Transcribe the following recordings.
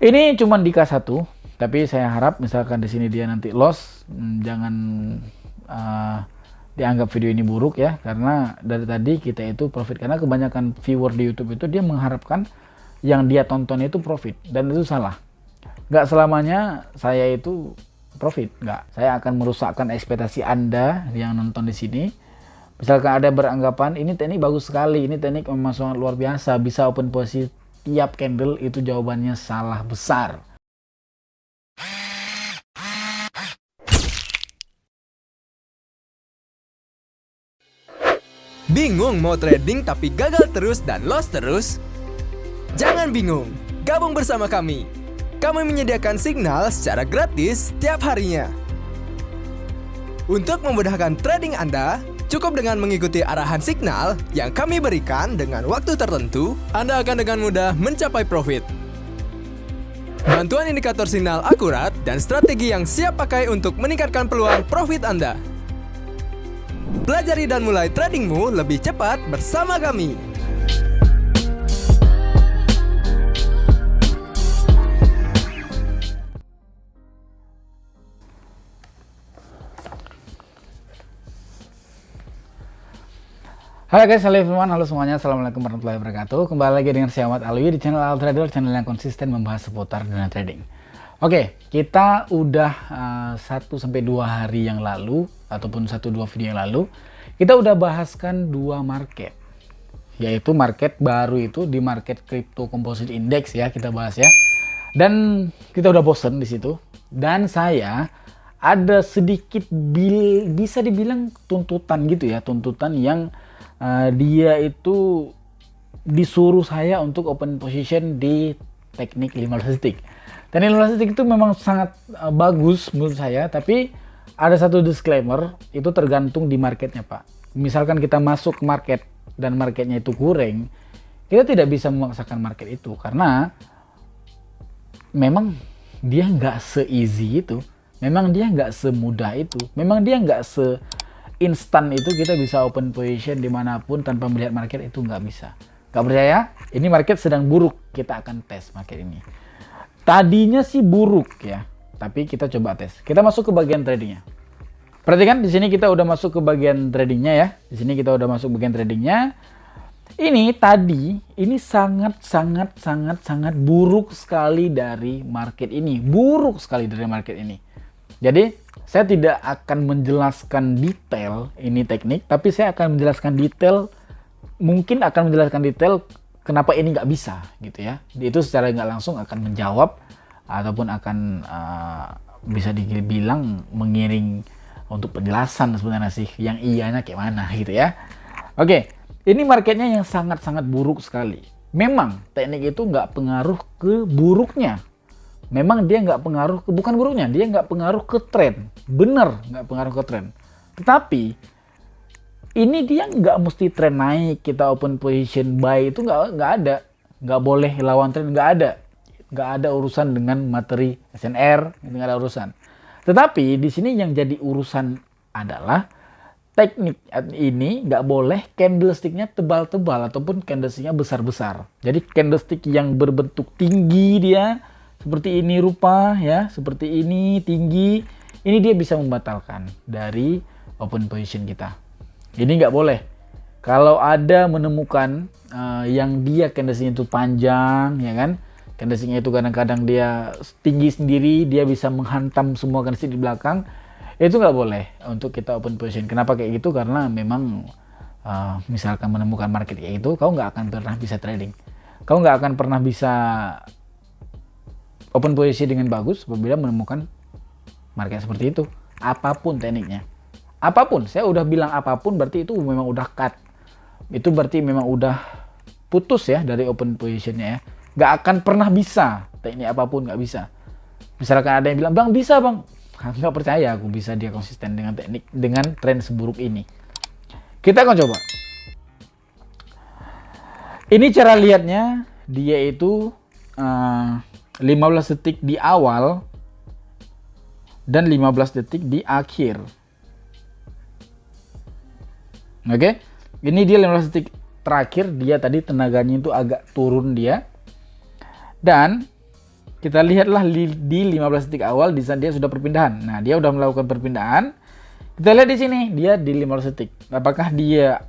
Ini cuma di K1, tapi saya harap misalkan di sini dia nanti loss, jangan uh, dianggap video ini buruk ya, karena dari tadi kita itu profit, karena kebanyakan viewer di YouTube itu dia mengharapkan yang dia tonton itu profit, dan itu salah. Nggak selamanya saya itu profit, nggak. Saya akan merusakkan ekspektasi Anda yang nonton di sini. Misalkan ada beranggapan ini teknik bagus sekali, ini teknik memang sangat luar biasa, bisa open posisi tiap candle, itu jawabannya salah besar. Bingung mau trading tapi gagal terus dan loss terus? Jangan bingung, gabung bersama kami. Kami menyediakan signal secara gratis setiap harinya. Untuk memudahkan trading Anda, cukup dengan mengikuti arahan signal yang kami berikan dengan waktu tertentu, Anda akan dengan mudah mencapai profit. Bantuan indikator signal akurat dan strategi yang siap pakai untuk meningkatkan peluang profit Anda. Pelajari dan mulai tradingmu lebih cepat bersama kami. Halo guys, halo everyone, halo semuanya, assalamualaikum warahmatullahi wabarakatuh. Kembali lagi dengan saya Ahmad Alwi di channel Al Trader, channel yang konsisten membahas seputar dunia trading. Oke, kita udah 1-2 hari yang lalu ataupun 1-2 video yang lalu kita udah bahaskan dua market, yaitu market baru itu di market crypto composite index ya, kita bahas ya. Dan kita udah bosen di situ, dan saya ada sedikit bisa dibilang tuntutan gitu ya, tuntutan yang dia itu disuruh saya untuk open position di teknik 15 detik. Dan 15 detik itu memang sangat bagus menurut saya, tapi ada satu disclaimer, itu tergantung di marketnya Pak. Misalkan kita masuk market dan marketnya itu kurang, kita tidak bisa memaksakan market itu, karena memang dia nggak se-easy itu, memang dia nggak semudah itu, memang dia nggak instan itu kita bisa open position dimanapun tanpa melihat market, itu nggak bisa. Nggak percaya? Ini market sedang buruk, kita akan tes market ini. Tadinya sih buruk ya, tapi kita coba tes. Kita masuk ke bagian tradingnya. Perhatikan di sini kita udah masuk ke bagian tradingnya ya. Di sini kita udah masuk bagian tradingnya. Ini tadi, ini sangat buruk sekali dari market ini. Buruk sekali dari market ini. Jadi saya tidak akan menjelaskan detail ini teknik, tapi saya akan menjelaskan detail, mungkin akan menjelaskan detail kenapa ini nggak bisa gitu ya. Itu secara nggak langsung akan menjawab ataupun akan bisa dibilang mengiring untuk penjelasan sebenarnya sih, yang iyanya kayak mana gitu ya. Oke, ini marketnya yang sangat buruk sekali. Memang teknik itu nggak pengaruh ke buruknya. Memang dia nggak pengaruh ke, bukan buruknya, dia nggak pengaruh ke tren. Bener, nggak pengaruh ke tren. Tetapi, ini dia nggak mesti tren naik, kita open position buy, itu nggak ada. Nggak boleh lawan tren, nggak ada. Nggak ada urusan dengan materi SNR, nggak ada urusan. Tetapi, di sini yang jadi urusan adalah teknik ini nggak boleh candlesticknya tebal-tebal ataupun candlesticknya besar-besar. Jadi candlestick yang berbentuk tinggi dia, seperti ini rupa ya, seperti ini tinggi, ini dia bisa membatalkan dari open position kita. Ini nggak boleh. Kalau ada menemukan yang dia candlesticknya itu panjang ya kan, candlesticknya itu kadang-kadang dia tinggi sendiri, dia bisa menghantam semua candlestick di belakang, itu nggak boleh untuk kita open position. Kenapa kayak gitu? Karena memang misalkan menemukan market kayak itu, kau nggak akan pernah bisa trading, kau nggak akan pernah bisa open posisi dengan bagus apabila menemukan market seperti itu. Apapun tekniknya, apapun, saya udah bilang apapun, berarti itu memang udah cut, itu berarti memang udah putus ya dari open positionnya ya. Nggak akan pernah bisa, teknik apapun nggak bisa. Misalkan ada yang bilang, bang bisa bang, nggak percaya aku bisa dia konsisten dengan teknik, dengan tren seburuk ini. Kita akan coba. Ini cara lihatnya, dia itu 15 detik di awal dan 15 detik di akhir. Oke, ini dia 15 detik terakhir, dia tadi tenaganya itu agak turun dia. Dan kita lihatlah di 15 detik awal di saat dia sudah perpindahan. Nah, dia sudah melakukan perpindahan. Kita lihat di sini dia di 15 detik. Apakah dia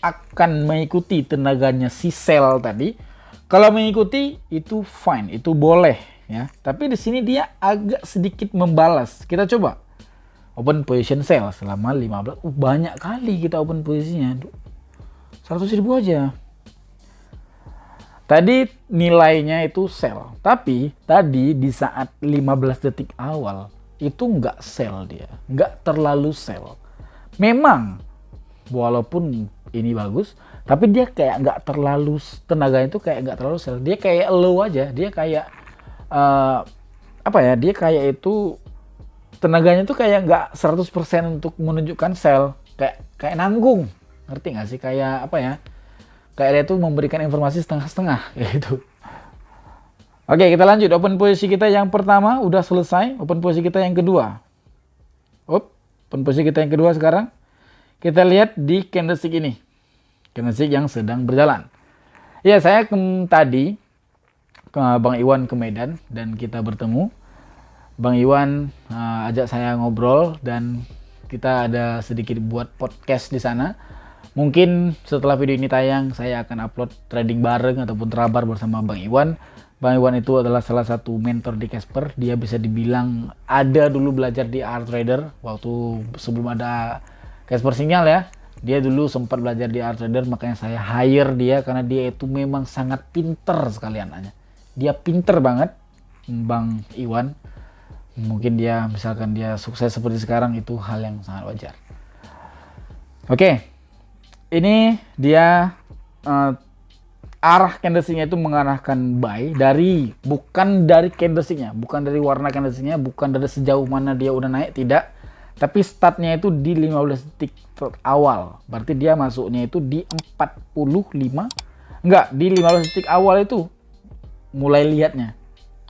akan mengikuti tenaganya si sel tadi? Kalau mengikuti itu fine, itu boleh ya. Tapi di sini dia agak sedikit membalas. Kita coba open position sell selama 15. Banyak kali kita open posisinya. 100.000 aja. Tadi nilainya itu sell, tapi tadi di saat 15 detik awal itu nggak sell dia, nggak terlalu sell. Memang walaupun ini bagus, tapi dia kayak nggak terlalu, tenaganya itu kayak nggak terlalu sell. Dia kayak low aja, dia kayak apa ya? Dia kayak itu tenaganya itu kayak nggak 100% untuk menunjukkan sell, kayak nanggung, ngerti nggak sih? Kayak apa ya? Kayak dia tuh memberikan informasi setengah-setengah gitu. Oke, kita lanjut. Open posisi kita yang pertama udah selesai. Open posisi kita yang kedua. Open posisi kita yang kedua sekarang. Kita lihat di candlestick ini. Candlestick yang sedang berjalan. Ya, saya tadi ke Bang Iwan ke Medan dan kita bertemu. Bang Iwan ajak saya ngobrol dan kita ada sedikit buat podcast di sana. Mungkin setelah video ini tayang, saya akan upload trading bareng ataupun terabar bersama Bang Iwan. Bang Iwan itu adalah salah satu mentor di Casper. Dia bisa dibilang ada dulu belajar di Art Trader waktu sebelum ada Casper Signal ya. Dia dulu sempat belajar di Art Trader, makanya saya hire dia karena dia itu memang sangat pinter sekali anaknya. Dia pinter banget, Bang Iwan. Mungkin dia misalkan dia sukses seperti sekarang itu hal yang sangat wajar. Oke. Ini dia arah candlesticknya itu mengarahkan buy bukan dari candlesticknya, bukan dari warna candlesticknya, bukan dari sejauh mana dia udah naik, tidak. Tapi startnya itu di 15 detik awal. Berarti dia masuknya itu di 45, enggak, di 15 detik awal itu mulai lihatnya.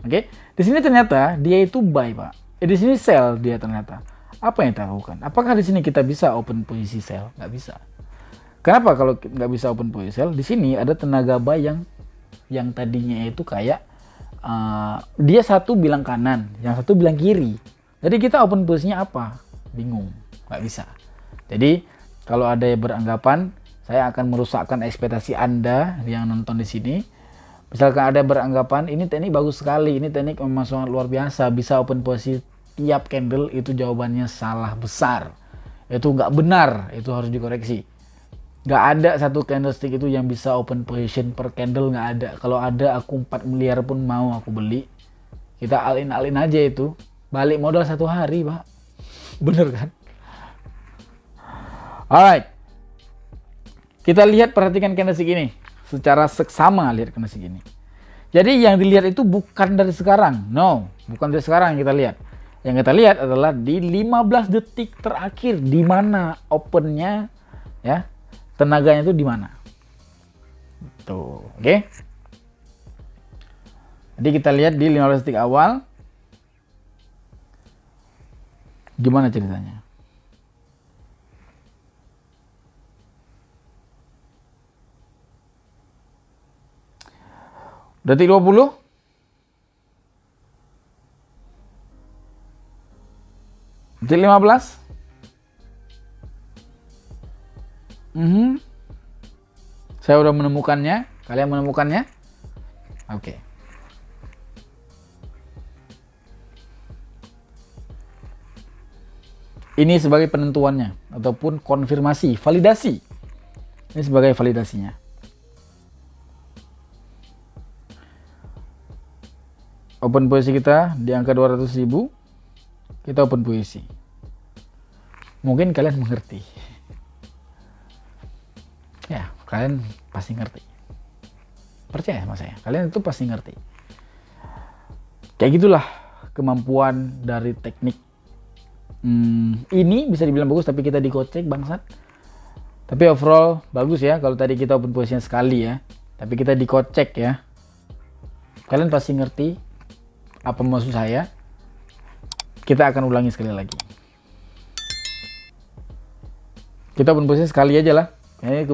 Oke. Di sini ternyata dia itu buy, Pak. Di sini sell dia ternyata. Apa yang kita lakukan? Apakah di sini kita bisa open posisi sell? Nggak bisa. Kenapa kalau nggak bisa open posisi sell? Di sini ada tenaga buy yang tadinya itu kayak dia satu bilang kanan, yang satu bilang kiri. Jadi kita open posisinya apa? Bingung, nggak bisa. Jadi kalau ada yang beranggapan saya akan merusakkan ekspektasi Anda yang nonton di sini. Misalkan ada beranggapan ini teknik bagus sekali, ini teknik memang sangat luar biasa, bisa open posisi tiap candle, itu jawabannya salah besar. Itu nggak benar, itu harus dikoreksi. Nggak ada satu candlestick itu yang bisa open position per candle, nggak ada. Kalau ada aku 4 miliar pun mau aku beli. Kita alin-alin aja itu. Balik modal 1 hari, Pak. Bener kan? Alright. Kita lihat, perhatikan candlestick ini. Secara seksama lihat candlestick ini. Jadi yang dilihat itu bukan dari sekarang. No, bukan dari sekarang yang kita lihat. Yang kita lihat adalah di 15 detik terakhir, di mana opennya ya. Tenaganya itu di mana? Tuh, oke. Jadi kita lihat di 15 detik awal. Gimana ceritanya? Detik 20. Detik 15. Saya udah menemukannya. Kalian menemukannya? Oke. Ini sebagai penentuannya ataupun konfirmasi, validasi. Ini sebagai validasinya. Open posisi kita di angka 200.000. Kita open posisi. Mungkin kalian mengerti. Ya, kalian pasti ngerti. Percaya sama saya, kalian itu pasti ngerti. Kayak gitulah kemampuan dari teknik. Ini bisa dibilang bagus, tapi kita digocek bangsat. Tapi overall bagus ya. Kalau tadi kita open posisinya sekali ya, tapi kita dikocek ya. Kalian pasti ngerti apa maksud saya. Kita akan ulangi sekali lagi. Kita open posisi sekali aja lah. Ini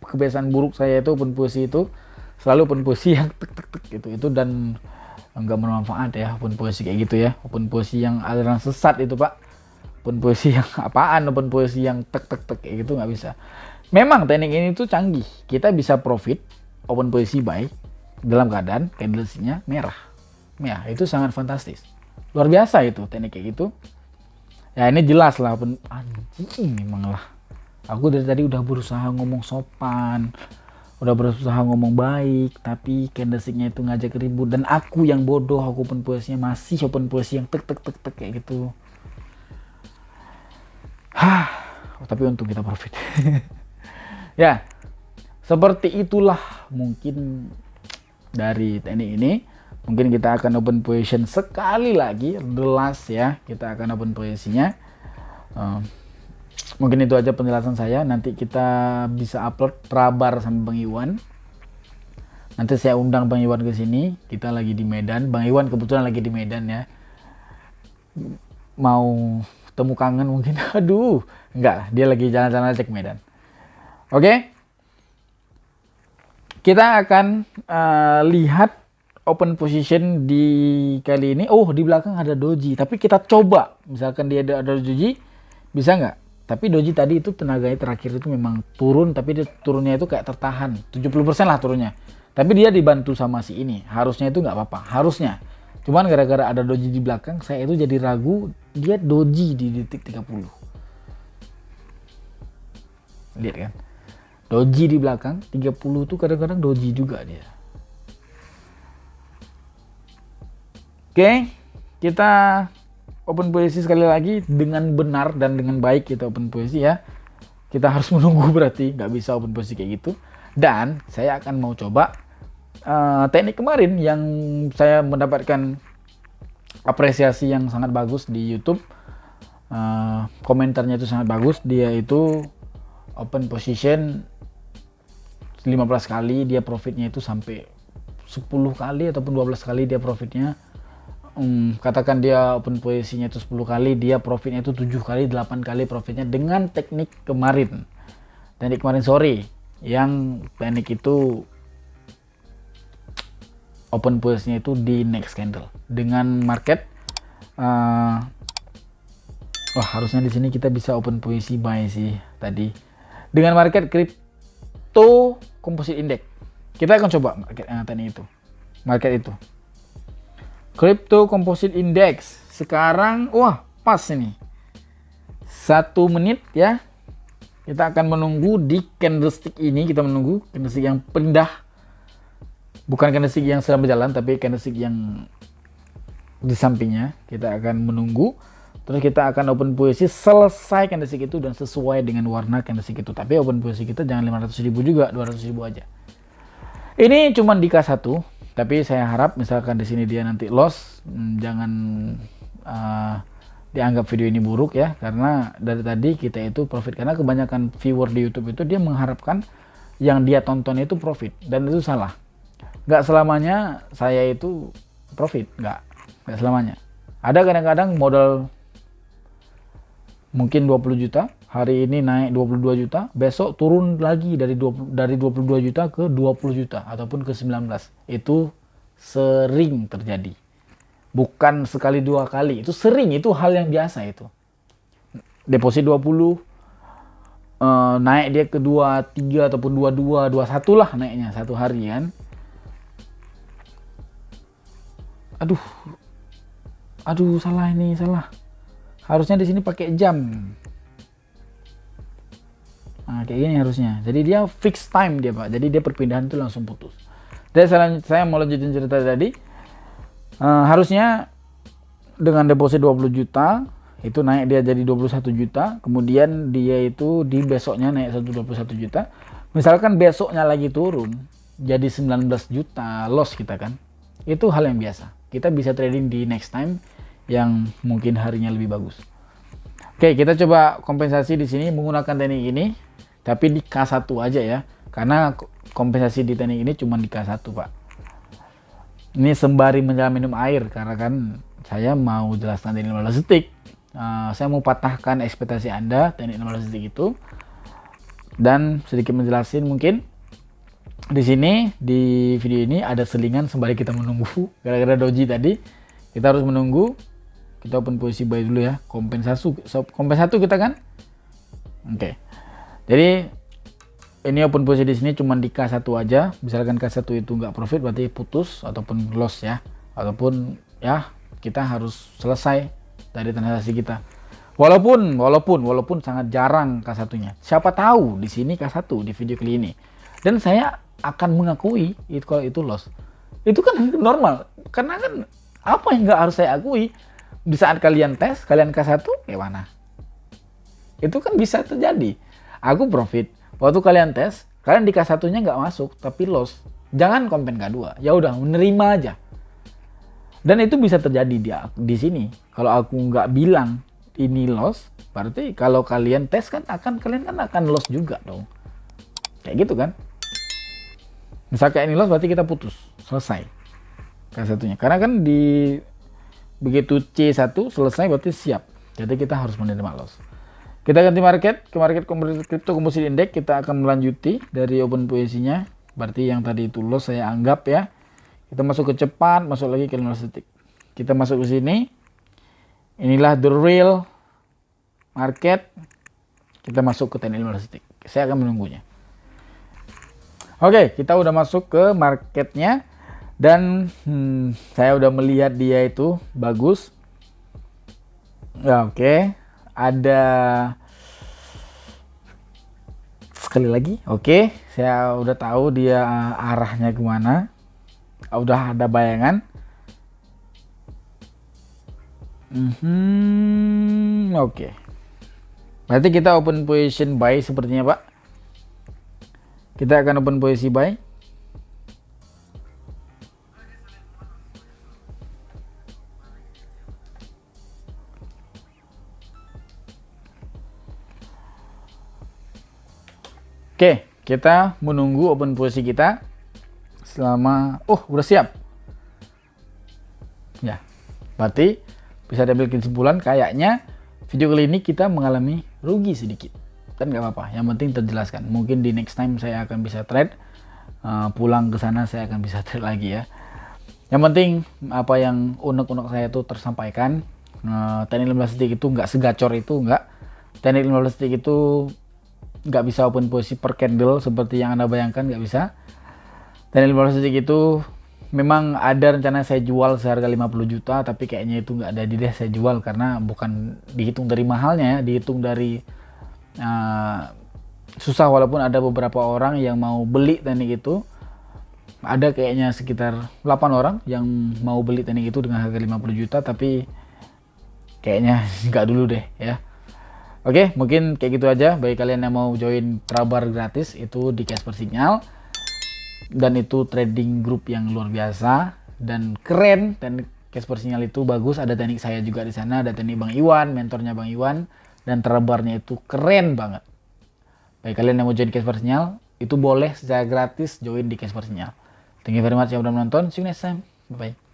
kebiasaan buruk saya itu open posisi itu selalu open posisi yang tek tek tek gitu. Itu dan nggak bermanfaat ya open posisi kayak gitu ya. Open posisi yang aliran sesat itu Pak, open posisi yang apaan, open posisi yang tek tek tek kayak gitu nggak bisa. Memang teknik ini tuh canggih, kita bisa profit open posisi buy dalam keadaan candlestick-nya merah. Ya itu sangat fantastis, luar biasa itu teknik kayak gitu ya. Ini jelas lah open, anjing memang lah, aku dari tadi udah berusaha ngomong sopan, udah berusaha ngomong baik, tapi candlestick-nya itu ngajak ribut, dan aku yang bodoh, aku open posisinya masih open posisi yang tek tek tek tek kayak gitu. Tapi untung kita profit. Ya, seperti itulah mungkin dari teknik ini. Mungkin kita akan open position sekali lagi, the last ya, kita akan open posisinya. Mungkin itu aja penjelasan saya. Nanti kita bisa upload prabar sama Bang Iwan. Nanti saya undang Bang Iwan ke sini. Kita lagi di Medan. Bang Iwan kebetulan lagi di Medan ya. Mau temu kangen mungkin. Aduh, enggak, dia lagi jalan-jalan aja ke Medan. Oke. Kita akan lihat open position di kali ini. Oh, di belakang ada doji, tapi kita coba misalkan dia ada doji, bisa nggak? Tapi doji tadi itu tenaganya terakhir itu memang turun, tapi dia turunnya itu kayak tertahan 70% lah turunnya, tapi dia dibantu sama si ini, harusnya itu nggak apa-apa, harusnya. Cuman gara-gara ada doji di belakang, saya itu jadi ragu dia doji di detik 30. Lihat kan, doji di belakang 30 tuh kadang-kadang doji juga dia. Oke, kita open posisi sekali lagi dengan benar dan dengan baik. Kita open posisi ya. Kita harus menunggu, berarti nggak bisa open posisi kayak gitu. Dan saya akan mau coba teknik kemarin yang saya mendapatkan apresiasi yang sangat bagus di YouTube. Komentarnya itu sangat bagus. Dia itu open position 15 kali, dia profitnya itu sampai 10 kali ataupun 12 kali dia profitnya. Katakan dia open posisinya itu 10 kali, dia profitnya itu 7 kali, 8 kali profitnya dengan teknik kemarin. Teknik kemarin sore, yang teknik itu open posisinya itu di next candle dengan market. Wah, harusnya di sini kita bisa open posisi buy sih tadi. Dengan market crypto composite index. Kita akan coba market teknik itu. Market itu. Crypto Composite Index sekarang, wah pas ini 1 menit ya. Kita akan menunggu di candlestick ini, kita menunggu candlestick yang pindah, bukan candlestick yang sedang berjalan, tapi candlestick yang di sampingnya. Kita akan menunggu, terus kita akan open posisi selesai candlestick itu dan sesuai dengan warna candlestick itu. Tapi open posisi kita jangan 500.000 juga, 200.000 aja. Ini cuma di K1. Tapi saya harap misalkan di sini dia nanti loss, jangan dianggap video ini buruk ya, karena dari tadi kita itu profit, karena kebanyakan viewer di YouTube itu dia mengharapkan yang dia tonton itu profit, dan itu salah. Nggak selamanya saya itu profit, nggak selamanya. Ada kadang-kadang modal mungkin 20 juta, hari ini naik 22 juta, besok turun lagi dari 22 juta ke 20 juta ataupun ke 19. Itu sering terjadi. Bukan sekali dua kali, itu sering, itu hal yang biasa itu. Deposit 20 naik dia ke 23 ataupun 22, 21 lah naiknya satu hari kan. Aduh, salah ini, salah. Harusnya di sini pakai jam. Nah, kayak gini harusnya. Jadi dia fixed time dia, Pak. Jadi dia perpindahan itu langsung putus. Dan saya mau lanjutin cerita tadi. Harusnya dengan deposit 20 juta itu naik dia jadi 21 juta. Kemudian dia itu di besoknya naik 21 juta. Misalkan besoknya lagi turun jadi 19 juta, loss kita kan. Itu hal yang biasa. Kita bisa trading di next time yang mungkin harinya lebih bagus. Oke, kita coba kompensasi di sini menggunakan teknik ini, tapi di K1 aja ya, karena kompensasi di teknik ini cuma di K1, Pak. Ini sembari menjelang minum air, karena kan saya mau jelaskan teknik 15 detik. Saya mau patahkan ekspektasi Anda teknik 15 detik itu, dan sedikit menjelasin mungkin di sini di video ini ada selingan sembari kita menunggu gara-gara doji tadi. Kita harus menunggu. Kita open posisi buy dulu ya. Kompensasi kita kan. Oke. Jadi ini open posisi di sini cuma di K1 aja. Misalkan K1 itu nggak profit berarti putus ataupun loss ya. Ataupun ya kita harus selesai dari transaksi kita. Walaupun sangat jarang K1-nya. Siapa tahu di sini K1 di video kali ini. Dan saya akan mengakui itu kalau itu loss. Itu kan normal. Karena kan apa yang nggak harus saya akui? Di saat kalian tes, kalian K1 kayak mana? Itu kan bisa terjadi. Aku profit. Waktu kalian tes, kalian di K1-nya nggak masuk, tapi loss. Jangan kompen K2. Ya udah, menerima aja. Dan itu bisa terjadi di sini. Kalau aku nggak bilang ini loss, berarti kalau kalian tes kan kalian akan loss juga dong. Kayak gitu kan? Misalkan ini loss berarti kita putus, selesai K1-nya. Karena kan begitu C1 selesai berarti siap. Jadi kita harus menerima loss. Kita ganti market ke market crypto composite index. Kita akan melanjuti dari open posisinya. Berarti yang tadi itu loss saya anggap ya. Kita masuk ke cepat, masuk lagi ke 15 detik. Kita masuk ke sini. Inilah the real market. Kita masuk ke teknik 15 detik. Saya akan menunggunya. Oke, kita udah masuk ke marketnya. Dan saya udah melihat dia itu bagus. Ya, oke. Ada sekali lagi. Oke, saya udah tahu dia arahnya kemana. Udah ada bayangan. Oke. Berarti kita open position buy sepertinya, Pak. Kita akan open posisi buy. Oke, kita menunggu open posisi kita selama udah siap. Ya. Berarti bisa diambil kesimpulan kayaknya video kali ini kita mengalami rugi sedikit. Dan nggak apa-apa, yang penting terjelaskan. Mungkin di next time saya akan bisa trade, pulang ke sana saya akan bisa trade lagi ya. Yang penting apa yang unek-unek saya itu tersampaikan. Teknik 15 detik itu nggak segacor itu, nggak. Teknik 15 detik itu nggak bisa open posisi per candle seperti yang Anda bayangkan, nggak bisa. Teknik 15 detik itu memang ada rencana saya jual seharga 50 juta, tapi kayaknya itu nggak ada di deh saya jual karena bukan dihitung dari mahalnya ya, dihitung dari susah. Walaupun ada beberapa orang yang mau beli teknik itu, ada kayaknya sekitar 8 orang yang mau beli teknik itu dengan harga 50 juta, tapi kayaknya nggak dulu deh ya. Oke, mungkin kayak gitu aja. Bagi kalian yang mau join Trabar gratis itu di Casper Signal, dan itu trading group yang luar biasa dan keren. Teknik Casper Signal itu bagus. Ada teknik saya juga di sana, ada teknik Bang Iwan, mentornya Bang Iwan, dan Trabarnya itu keren banget. Bagi kalian yang mau join Casper Signal, itu boleh secara gratis join di Casper Signal. Thank you very much yang udah menonton. See you next time. Bye bye.